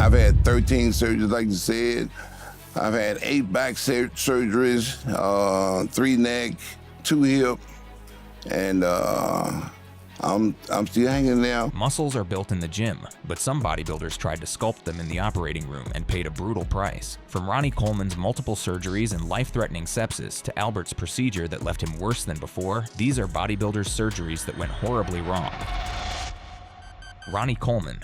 I've had 13 surgeries, like you said. I've had 8 back surgeries, 3 neck, 2 hip, and I'm still hanging there. Muscles are built in the gym, but some bodybuilders tried to sculpt them in the operating room and paid a brutal price. From Ronnie Coleman's multiple surgeries and life-threatening sepsis to Albert's procedure that left him worse than before, these are bodybuilders' surgeries that went horribly wrong. Ronnie Coleman.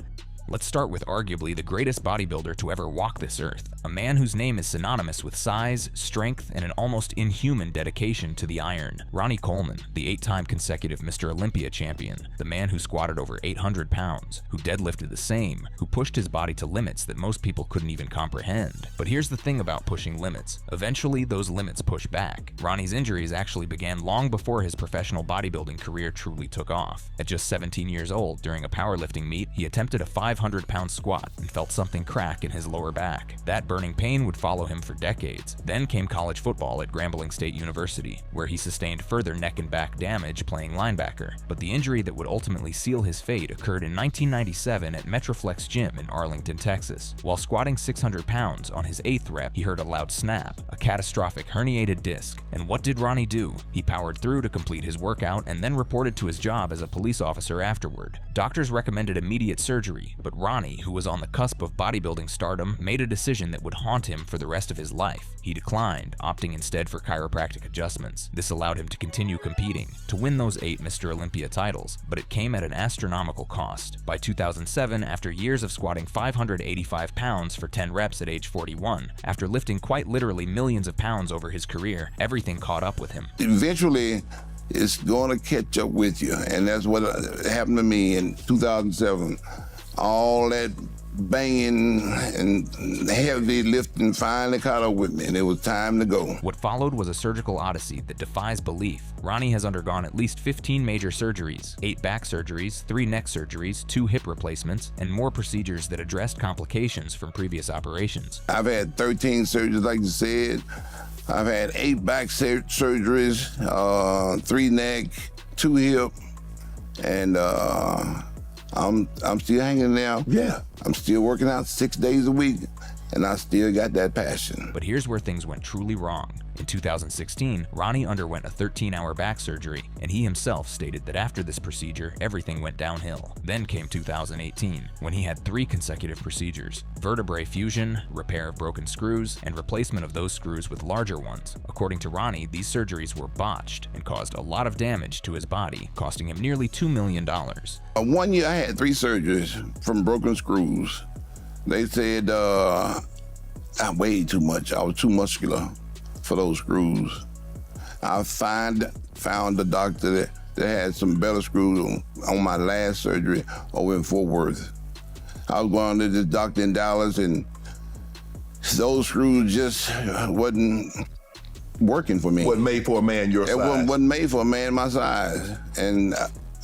Let's start with arguably the greatest bodybuilder to ever walk this earth, a man whose name is synonymous with size, strength, and an almost inhuman dedication to the iron. Ronnie Coleman, the 8-time consecutive Mr. Olympia champion, the man who squatted over 800 pounds, who deadlifted the same, who pushed his body to limits that most people couldn't even comprehend. But here's the thing about pushing limits. Eventually, those limits push back. Ronnie's injuries actually began long before his professional bodybuilding career truly took off. At just 17 years old, during a powerlifting meet, he attempted a 500-pound squat and felt something crack in his lower back. That burning pain would follow him for decades. Then came college football at Grambling State University, where he sustained further neck and back damage playing linebacker. But the injury that would ultimately seal his fate occurred in 1997 at Metroflex Gym in Arlington, Texas. While squatting 600 pounds on his 8th rep, he heard a loud snap, a catastrophic herniated disc. And what did Ronnie do? He powered through to complete his workout and then reported to his job as a police officer afterward. Doctors recommended immediate surgery, but Ronnie, who was on the cusp of bodybuilding stardom, made a decision that would haunt him for the rest of his life. He declined, opting instead for chiropractic adjustments. This allowed him to continue competing, to win those 8 Mr. Olympia titles, but it came at an astronomical cost. By 2007, after years of squatting 585 pounds for 10 reps at age 41, after lifting quite literally millions of pounds over his career, everything caught up with him. Eventually, it's going to catch up with you, and that's what happened to me in 2007. All that banging and heavy lifting finally caught up with me, and it was time to go. What followed was a surgical odyssey that defies belief. Ronnie has undergone at least 15 major surgeries, 8 back surgeries, 3 neck surgeries, 2 hip replacements, and more procedures that addressed complications from previous operations. I've had 13 surgeries, like you said. I've had 8 back surgeries, 3 neck, 2 hip, and I'm still hanging there. Yeah. I'm still working out 6 days a week, and I still got that passion. But here's where things went truly wrong. In 2016, Ronnie underwent a 13-hour back surgery, and he himself stated that after this procedure, everything went downhill. Then came 2018, when he had 3 consecutive procedures: vertebrae fusion, repair of broken screws, and replacement of those screws with larger ones. According to Ronnie, these surgeries were botched and caused a lot of damage to his body, costing him nearly $2 million. 1 year, I had 3 surgeries from broken screws. They said I weighed too much. I was too muscular for those screws. I found a doctor that had some better screws on my last surgery over in Fort Worth. I was going to this doctor in Dallas, and those screws just wasn't working for me. Wasn't made for a man your size. It wasn't made for a man my size. And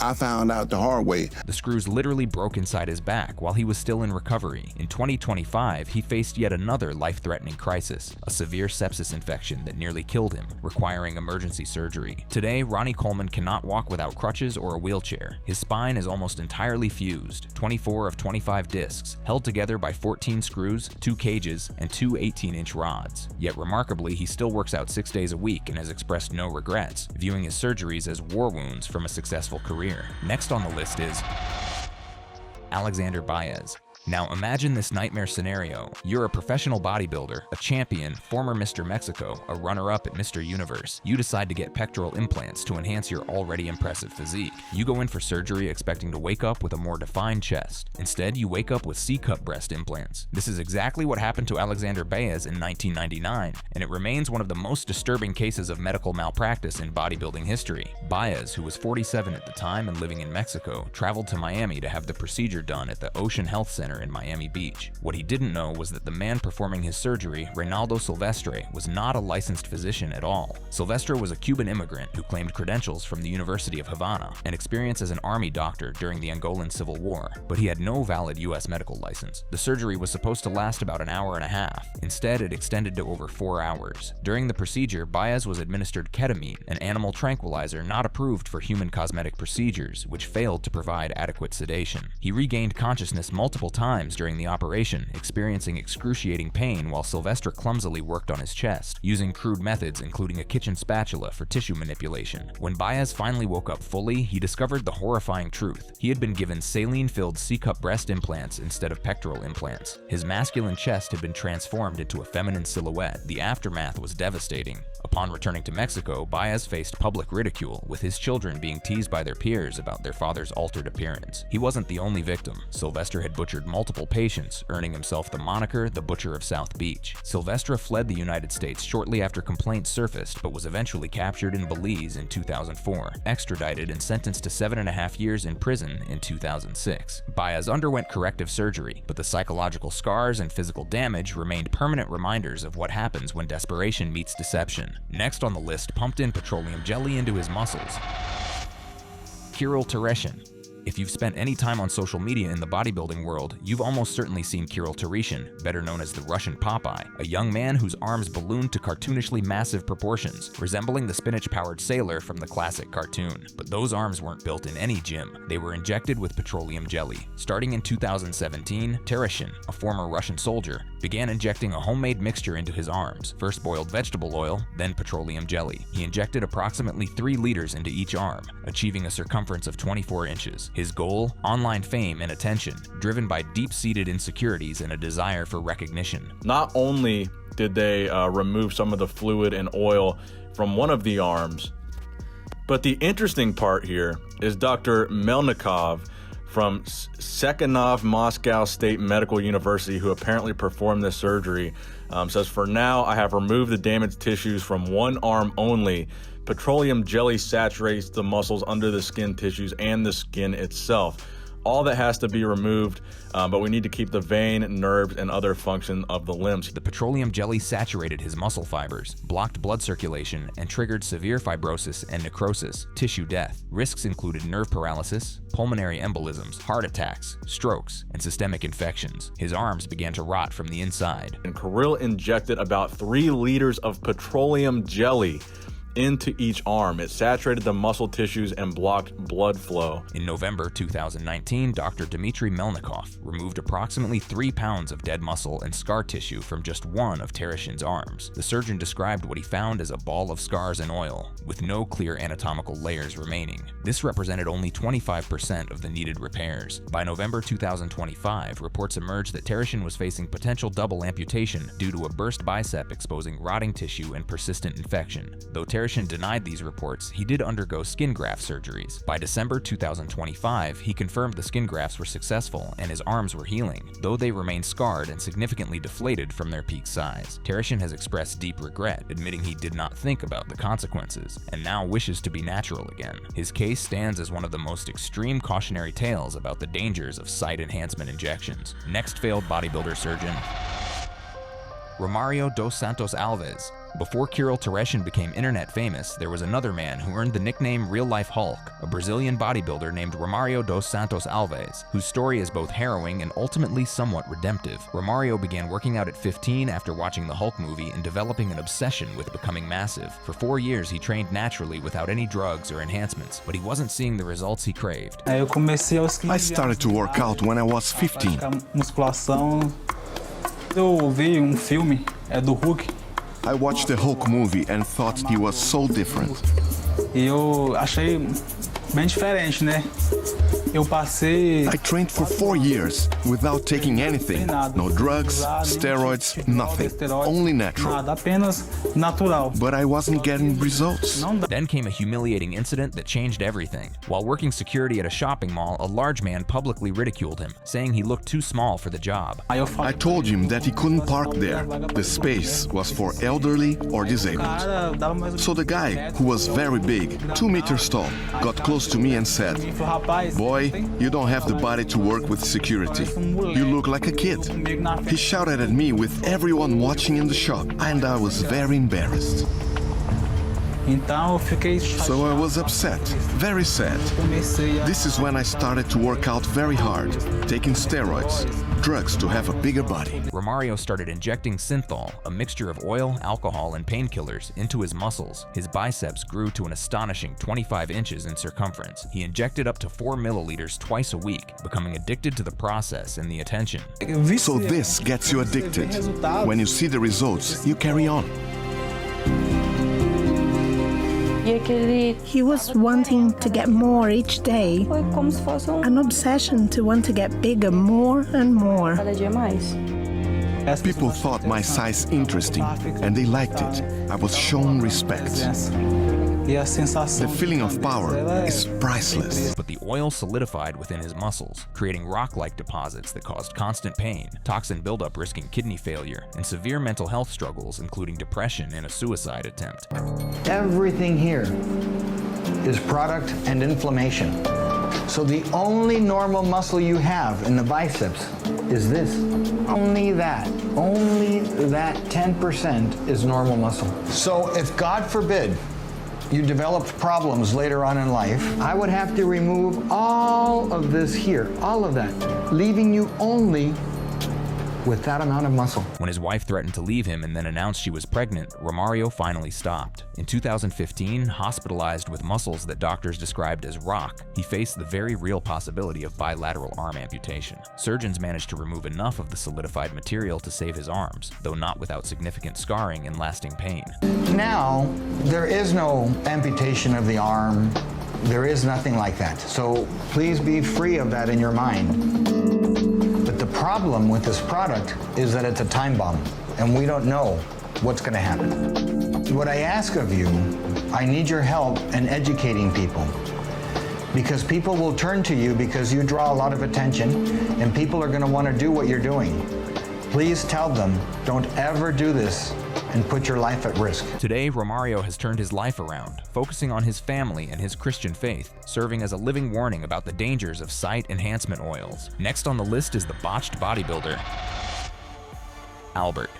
I found out the hard way. The screws literally broke inside his back while he was still in recovery. In 2025, he faced yet another life-threatening crisis, a severe sepsis infection that nearly killed him, requiring emergency surgery. Today, Ronnie Coleman cannot walk without crutches or a wheelchair. His spine is almost entirely fused, 24 of 25 discs, held together by 14 screws, 2 cages, and 2 18-inch rods. Yet remarkably, he still works out 6 days a week and has expressed no regrets, viewing his surgeries as war wounds from a successful career. Next on the list is Alexander Bayz. Now imagine this nightmare scenario. You're a professional bodybuilder, a champion, former Mr. Mexico, a runner-up at Mr. Universe. You decide to get pectoral implants to enhance your already impressive physique. You go in for surgery expecting to wake up with a more defined chest. Instead, you wake up with C-cup breast implants. This is exactly what happened to Alexander Bayz in 1999, and it remains one of the most disturbing cases of medical malpractice in bodybuilding history. Bayz, who was 47 at the time and living in Mexico, traveled to Miami to have the procedure done at the Ocean Health Center in Miami Beach. What he didn't know was that the man performing his surgery, Reynaldo Silvestre, was not a licensed physician at all. Silvestre was a Cuban immigrant who claimed credentials from the University of Havana and experience as an army doctor during the Angolan Civil War, but he had no valid U.S. medical license. The surgery was supposed to last about an hour and a half. Instead, it extended to over 4 hours. During the procedure, Bayz was administered ketamine, an animal tranquilizer not approved for human cosmetic procedures, which failed to provide adequate sedation. He regained consciousness multiple times times during the operation, experiencing excruciating pain while Sylvester clumsily worked on his chest, using crude methods including a kitchen spatula for tissue manipulation. When Bayz finally woke up fully, he discovered the horrifying truth. He had been given saline-filled C-cup breast implants instead of pectoral implants. His masculine chest had been transformed into a feminine silhouette. The aftermath was devastating. Upon returning to Mexico, Bayz faced public ridicule, with his children being teased by their peers about their father's altered appearance. He wasn't the only victim. Sylvester had butchered multiple patients, earning himself the moniker the Butcher of South Beach. Sylvester fled the United States shortly after complaints surfaced, but was eventually captured in Belize in 2004, extradited and sentenced to 7.5 years in prison in 2006. Bayz underwent corrective surgery, but the psychological scars and physical damage remained permanent reminders of what happens when desperation meets deception. Next on the list pumped in petroleum jelly into his muscles. Kirill Tereshin. If you've spent any time on social media in the bodybuilding world, you've almost certainly seen Kirill Tereshin, better known as the Russian Popeye, a young man whose arms ballooned to cartoonishly massive proportions, resembling the spinach-powered sailor from the classic cartoon. But those arms weren't built in any gym. They were injected with petroleum jelly. Starting in 2017, Tereshin, a former Russian soldier, began injecting a homemade mixture into his arms, first boiled vegetable oil, then petroleum jelly. He injected approximately 3 liters into each arm, achieving a circumference of 24 inches. His goal? Online fame and attention, driven by deep-seated insecurities and a desire for recognition. Not only did they remove some of the fluid and oil from one of the arms, but the interesting part here is Dr. Melnikov from Sekhanov Moscow State Medical University, who apparently performed this surgery, says, "For now, I have removed the damaged tissues from one arm only. Petroleum jelly saturates the muscles under the skin tissues and the skin itself. All that has to be removed, but we need to keep the vein, nerves, and other function of the limbs." The petroleum jelly saturated his muscle fibers, blocked blood circulation, and triggered severe fibrosis and necrosis, tissue death. Risks included nerve paralysis, pulmonary embolisms, heart attacks, strokes, and systemic infections. His arms began to rot from the inside. And Kirill injected about 3 liters of petroleum jelly into each arm. It saturated the muscle tissues and blocked blood flow. In November 2019, Dr. Dmitry Melnikov removed approximately 3 pounds of dead muscle and scar tissue from just one of Tereshin's arms. The surgeon described what he found as a ball of scars and oil, with no clear anatomical layers remaining. This represented only 25% of the needed repairs. By November 2025, reports emerged that Tereshin was facing potential double amputation due to a burst bicep exposing rotting tissue and persistent infection. Though Tereshin denied these reports, he did undergo skin graft surgeries. By December 2025, he confirmed the skin grafts were successful and his arms were healing, though they remain scarred and significantly deflated from their peak size. Tereshin has expressed deep regret, admitting he did not think about the consequences, and now wishes to be natural again. His case stands as one of the most extreme cautionary tales about the dangers of site enhancement injections. Next failed bodybuilder surgeon, Romario dos Santos Alves. Before Kirill Tereshin became internet famous, there was another man who earned the nickname Real Life Hulk, a Brazilian bodybuilder named Romario dos Santos Alves, whose story is both harrowing and ultimately somewhat redemptive. Romario began working out at 15 after watching the Hulk movie and developing an obsession with becoming massive. For 4 years, he trained naturally without any drugs or enhancements, but he wasn't seeing the results he craved. I started to work out when I was 15. Eu vi filme do Hulk. I watched the Hulk movie and thought he was so different. E eu achei bem diferente, né? I trained for 4 years without taking anything. No drugs, steroids, nothing. Only natural. Apenas natural. But I wasn't getting results. Then came a humiliating incident that changed everything. While working security at a shopping mall, a large man publicly ridiculed him, saying he looked too small for the job. I told him that he couldn't park there. The space was for elderly or disabled. So the guy, who was very big, 2 meters tall, got close to me and said, "Boy, you don't have the body to work with security. You look like a kid." He shouted at me with everyone watching in the shop, and I was very embarrassed. So I was upset, very sad. This is when I started to work out very hard, taking steroids. drugs to have a bigger body. Romario started injecting synthol, a mixture of oil, alcohol, and painkillers, into his muscles. His biceps grew to an astonishing 25 inches in circumference. He injected up to 4 milliliters twice a week, becoming addicted to the process and the attention. So this gets you addicted. When you see the results, you carry on. He was wanting to get more each day, an obsession to want to get bigger more and more. People thought my size interesting, and they liked it. I was shown respect. The feeling of power is priceless. But the oil solidified within his muscles, creating rock-like deposits that caused constant pain, toxin buildup risking kidney failure, and severe mental health struggles, including depression and a suicide attempt. Everything here is product and inflammation. So the only normal muscle you have in the biceps is this. Only that 10% is normal muscle. So if, God forbid, you developed problems later on in life, I would have to remove all of this here, all of that, leaving you only with that amount of muscle. When his wife threatened to leave him and then announced she was pregnant, Romario finally stopped. In 2015, hospitalized with muscles that doctors described as rock, he faced the very real possibility of bilateral arm amputation. Surgeons managed to remove enough of the solidified material to save his arms, though not without significant scarring and lasting pain. Now, there is no amputation of the arm. There is nothing like that. So please be free of that in your mind. But the problem with this product is that it's a time bomb, and we don't know what's going to happen. What I ask of you, I need your help in educating people, because people will turn to you because you draw a lot of attention, and people are going to want to do what you're doing. Please tell them, don't ever do this and put your life at risk. Today, Romario has turned his life around, focusing on his family and his Christian faith, serving as a living warning about the dangers of sight enhancement oils. Next on the list is the botched bodybuilder, Albert.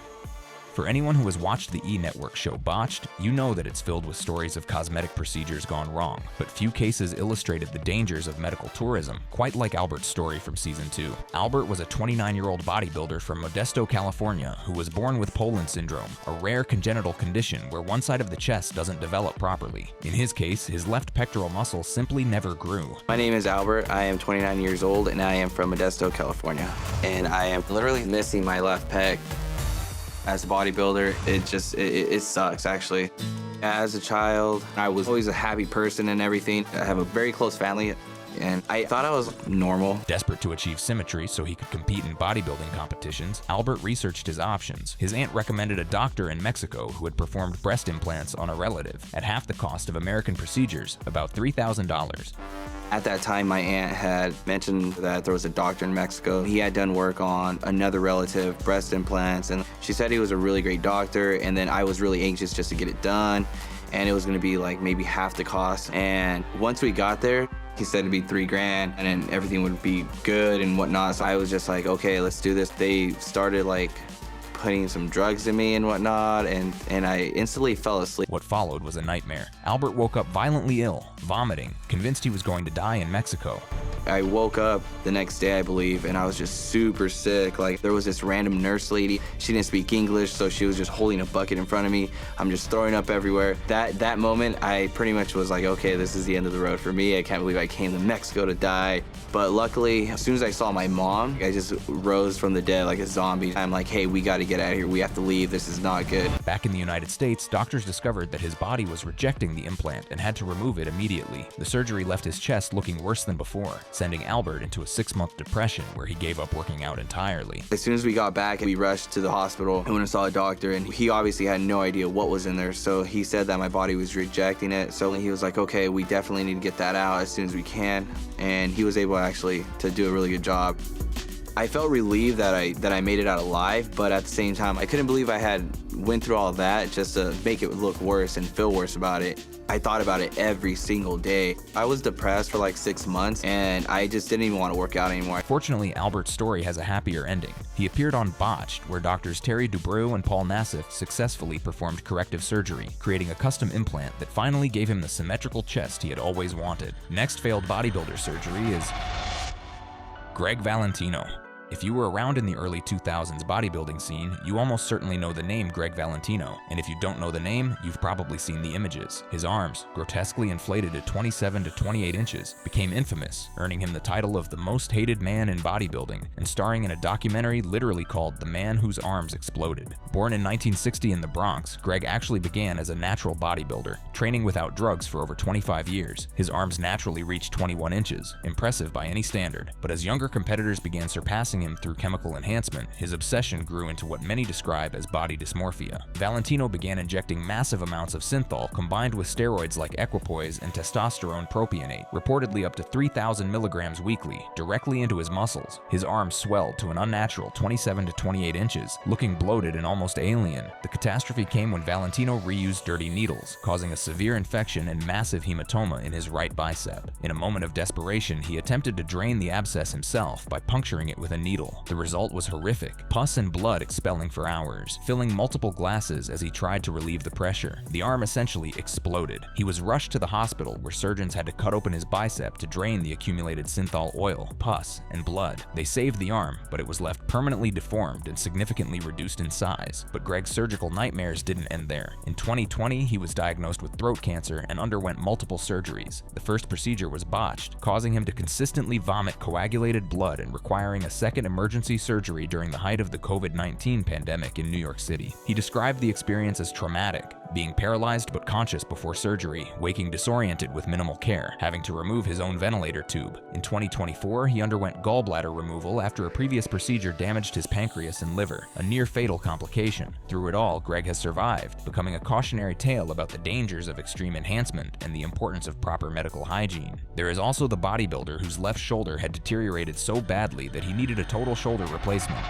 For anyone who has watched the E! Network show Botched, you know that it's filled with stories of cosmetic procedures gone wrong, but few cases illustrated the dangers of medical tourism, quite like Albert's story from season 2. Albert was a 29-year-old bodybuilder from Modesto, California, who was born with Poland syndrome, a rare congenital condition where one side of the chest doesn't develop properly. In his case, his left pectoral muscle simply never grew. My name is Albert. I am 29 years old, and I am from Modesto, California. And I am literally missing my left pec. As a bodybuilder, it sucks, actually. As a child, I was always a happy person and everything. I have a very close family, and I thought I was normal. Desperate to achieve symmetry so he could compete in bodybuilding competitions, Albert researched his options. His aunt recommended a doctor in Mexico who had performed breast implants on a relative at half the cost of American procedures, about $3,000. At that time, my aunt had mentioned that there was a doctor in Mexico. He had done work on another relative, breast implants, and she said he was a really great doctor, and then I was really anxious just to get it done, and it was gonna be like maybe half the cost. And once we got there, he said it'd be $3,000 and then everything would be good and whatnot. So I was just like, okay, let's do this. They started like putting some drugs in me and whatnot, and I instantly fell asleep. What followed was a nightmare. Albert woke up violently ill, vomiting, convinced he was going to die in Mexico. I woke up the next day, I believe, and I was just super sick. Like, there was this random nurse lady. She didn't speak English, so she was just holding a bucket in front of me. I'm just throwing up everywhere. That moment, I pretty much was like, okay, this is the end of the road for me. I can't believe I came to Mexico to die. But luckily, as soon as I saw my mom, I just rose from the dead like a zombie. I'm like, hey, we gotta get out of here. We have to leave. This is not good. Back in the United States, doctors discovered that his body was rejecting the implant and had to remove it immediately. The surgery left his chest looking worse than before, sending Albert into a 6-month depression where he gave up working out entirely. As soon as we got back, we rushed to the hospital and went and saw a doctor, and he obviously had no idea what was in there. So he said that my body was rejecting it. So he was like, okay, we definitely need to get that out as soon as we can. And he was able actually to do a really good job. I felt relieved that I made it out alive, but at the same time, I couldn't believe I had went through all that just to make it look worse and feel worse about it. I thought about it every single day. I was depressed for like 6 months, and I just didn't even want to work out anymore. Fortunately, Albert's story has a happier ending. He appeared on Botched, where doctors Terry Dubrow and Paul Nassif successfully performed corrective surgery, creating a custom implant that finally gave him the symmetrical chest he had always wanted. Next failed bodybuilder surgery is Greg Valentino. If you were around in the early 2000s bodybuilding scene, you almost certainly know the name Greg Valentino, and if you don't know the name, you've probably seen the images. His arms, grotesquely inflated at 27 to 28 inches, became infamous, earning him the title of the most hated man in bodybuilding, and starring in a documentary literally called The Man Whose Arms Exploded. Born in 1960 in the Bronx, Greg actually began as a natural bodybuilder, training without drugs for over 25 years. His arms naturally reached 21 inches, impressive by any standard, but as younger competitors began surpassing him through chemical enhancement, his obsession grew into what many describe as body dysmorphia. Valentino began injecting massive amounts of synthol combined with steroids like equipoise and testosterone propionate, reportedly up to 3,000 milligrams weekly, directly into his muscles. His arms swelled to an unnatural 27 to 28 inches, looking bloated and almost alien. The catastrophe came when Valentino reused dirty needles, causing a severe infection and massive hematoma in his right bicep. In a moment of desperation, he attempted to drain the abscess himself by puncturing it with a needle. The result was horrific, pus and blood expelling for hours, filling multiple glasses as he tried to relieve the pressure. The arm essentially exploded. He was rushed to the hospital where surgeons had to cut open his bicep to drain the accumulated synthol oil, pus, and blood. They saved the arm, but it was left permanently deformed and significantly reduced in size. But Greg's surgical nightmares didn't end there. In 2020, he was diagnosed with throat cancer and underwent multiple surgeries. The first procedure was botched, causing him to consistently vomit coagulated blood and requiring a second emergency surgery during the height of the COVID-19 pandemic in New York City. He described the experience as traumatic, being paralyzed but conscious before surgery, waking disoriented with minimal care, having to remove his own ventilator tube. In 2024, he underwent gallbladder removal after a previous procedure damaged his pancreas and liver, a near-fatal complication. Through it all, Greg has survived, becoming a cautionary tale about the dangers of extreme enhancement and the importance of proper medical hygiene. There is also the bodybuilder whose left shoulder had deteriorated so badly that he needed a total shoulder replacement.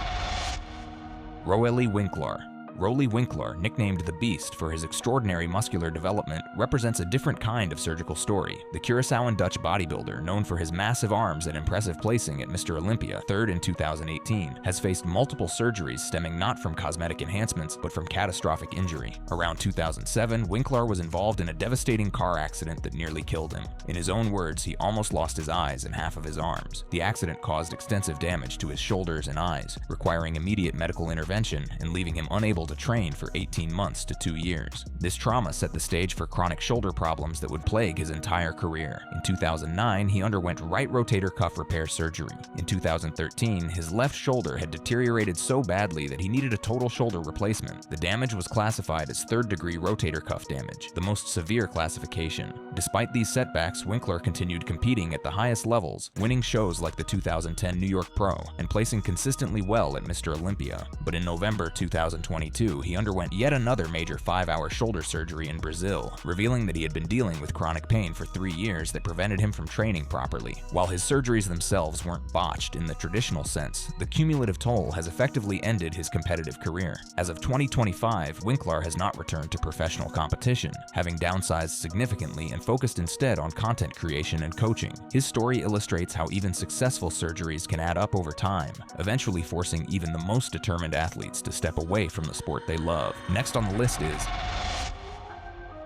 Roelly Winklar. Roelly Winklar, nicknamed the Beast for his extraordinary muscular development, represents a different kind of surgical story. The Curaçaoan Dutch bodybuilder, known for his massive arms and impressive placing at Mr. Olympia, third in 2018, has faced multiple surgeries stemming not from cosmetic enhancements, but from catastrophic injury. Around 2007, Winklar was involved in a devastating car accident that nearly killed him. In his own words, he almost lost his eyes and half of his arms. The accident caused extensive damage to his shoulders and eyes, requiring immediate medical intervention and leaving him unable to train for 18 months to 2 years. This trauma set the stage for chronic shoulder problems that would plague his entire career. In 2009, he underwent right rotator cuff repair surgery. In 2013, his left shoulder had deteriorated so badly that he needed a total shoulder replacement. The damage was classified as third-degree rotator cuff damage, the most severe classification. Despite these setbacks, Winklar continued competing at the highest levels, winning shows like the 2010 New York Pro and placing consistently well at Mr. Olympia. But in November 2022, he underwent yet another major 5-hour shoulder surgery in Brazil, revealing that he had been dealing with chronic pain for 3 years that prevented him from training properly. While his surgeries themselves weren't botched in the traditional sense, the cumulative toll has effectively ended his competitive career. As of 2025, Winklar has not returned to professional competition, having downsized significantly and focused instead on content creation and coaching. His story illustrates how even successful surgeries can add up over time, eventually forcing even the most determined athletes to step away from the sport they love. Next on the list is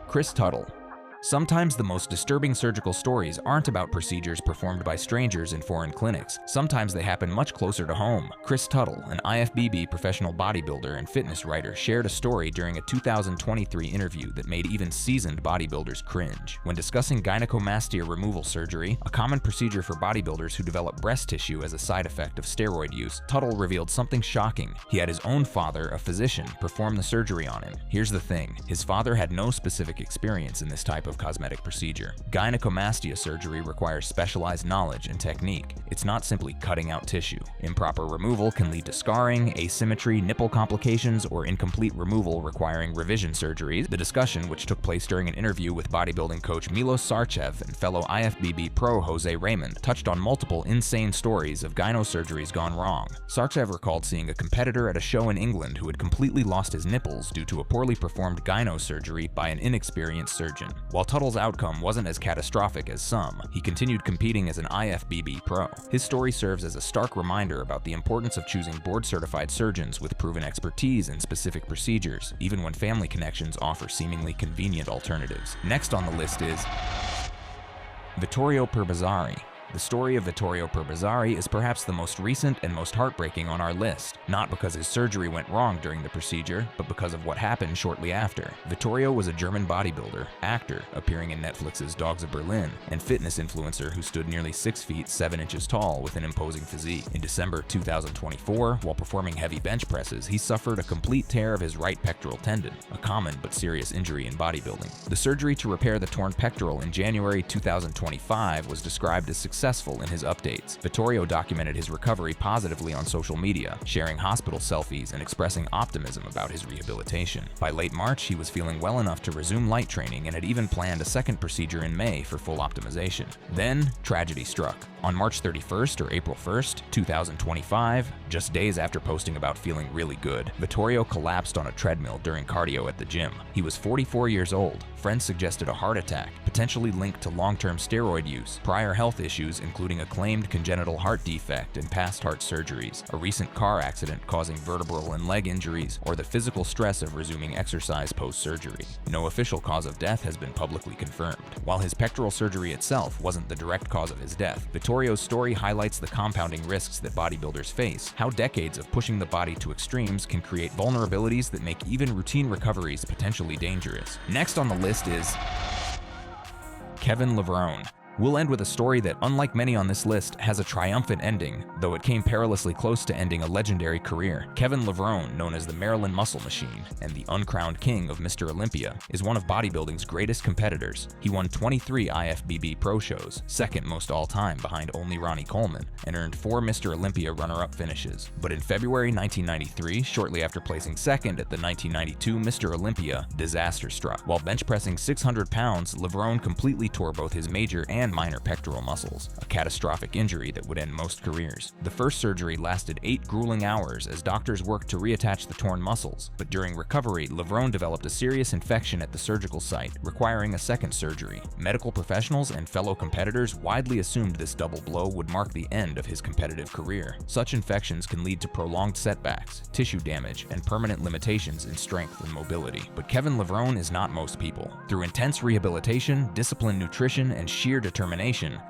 Chris Tuttle. Sometimes the most disturbing surgical stories aren't about procedures performed by strangers in foreign clinics. Sometimes they happen much closer to home. Chris Tuttle, an IFBB professional bodybuilder and fitness writer, shared a story during a 2023 interview that made even seasoned bodybuilders cringe. When discussing gynecomastia removal surgery, a common procedure for bodybuilders who develop breast tissue as a side effect of steroid use, Tuttle revealed something shocking. He had his own father, a physician, perform the surgery on him. Here's the thing, his father had no specific experience in this type of cosmetic procedure. Gynecomastia surgery requires specialized knowledge and technique. It's not simply cutting out tissue. Improper removal can lead to scarring, asymmetry, nipple complications, or incomplete removal requiring revision surgeries. The discussion, which took place during an interview with bodybuilding coach Milos Sarcev and fellow IFBB pro Jose Raymond, touched on multiple insane stories of gyno surgeries gone wrong. Sarcev recalled seeing a competitor at a show in England who had completely lost his nipples due to a poorly performed gyno surgery by an inexperienced surgeon. While Tuttle's outcome wasn't as catastrophic as some, he continued competing as an IFBB pro. His story serves as a stark reminder about the importance of choosing board-certified surgeons with proven expertise in specific procedures, even when family connections offer seemingly convenient alternatives. Next on the list is Victoriao Perbazari. The story of Victoriao Perbazari is perhaps the most recent and most heartbreaking on our list, not because his surgery went wrong during the procedure, but because of what happened shortly after. Victoriao was a German bodybuilder, actor, appearing in Netflix's Dogs of Berlin, and fitness influencer who stood nearly 6 feet 7 inches tall with an imposing physique. In December 2024, while performing heavy bench presses, he suffered a complete tear of his right pectoral tendon, a common but serious injury in bodybuilding. The surgery to repair the torn pectoral in January 2025 was described as successful in his updates. Victoriao documented his recovery positively on social media, sharing hospital selfies and expressing optimism about his rehabilitation. By late March, he was feeling well enough to resume light training and had even planned a second procedure in May for full optimization. Then, tragedy struck. On March 31st or April 1st, 2025, just days after posting about feeling really good, Victoriao collapsed on a treadmill during cardio at the gym. He was 44 years old. Friends suggested a heart attack, potentially linked to long-term steroid use, prior health issues including a claimed congenital heart defect and past heart surgeries, a recent car accident causing vertebral and leg injuries, or the physical stress of resuming exercise post-surgery. No official cause of death has been publicly confirmed. While his pectoral surgery itself wasn't the direct cause of his death, Victoriao's story highlights the compounding risks that bodybuilders face, how decades of pushing the body to extremes can create vulnerabilities that make even routine recoveries potentially dangerous. Next on the list is Kevin Levrone. We'll end with a story that, unlike many on this list, has a triumphant ending, though it came perilously close to ending a legendary career. Kevin Levrone, known as the Maryland Muscle Machine and the uncrowned king of Mr. Olympia, is one of bodybuilding's greatest competitors. He won 23 IFBB pro shows, second most all-time behind only Ronnie Coleman, and earned 4 Mr. Olympia runner-up finishes. But in February 1993, shortly after placing second at the 1992 Mr. Olympia, disaster struck. While bench pressing 600 pounds, Levrone completely tore both his major and minor pectoral muscles, a catastrophic injury that would end most careers. The first surgery lasted 8 grueling hours as doctors worked to reattach the torn muscles, but during recovery, Levrone developed a serious infection at the surgical site, requiring a second surgery. Medical professionals and fellow competitors widely assumed this double blow would mark the end of his competitive career. Such infections can lead to prolonged setbacks, tissue damage, and permanent limitations in strength and mobility. But Kevin Levrone is not most people. Through intense rehabilitation, disciplined nutrition, and sheer determination,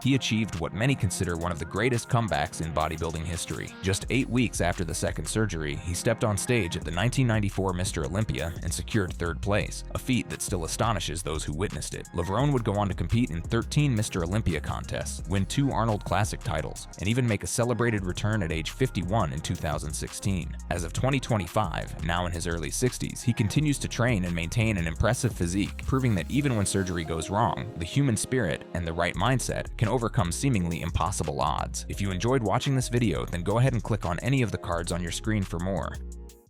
he achieved what many consider one of the greatest comebacks in bodybuilding history. Just 8 weeks after the second surgery, he stepped on stage at the 1994 Mr. Olympia and secured 3rd place, a feat that still astonishes those who witnessed it. Levrone would go on to compete in 13 Mr. Olympia contests, win 2 Arnold Classic titles, and even make a celebrated return at age 51 in 2016. As of 2025, now in his early 60s, he continues to train and maintain an impressive physique, proving that even when surgery goes wrong, the human spirit and the right mindset can overcome seemingly impossible odds. If you enjoyed watching this video, then go ahead and click on any of the cards on your screen for more.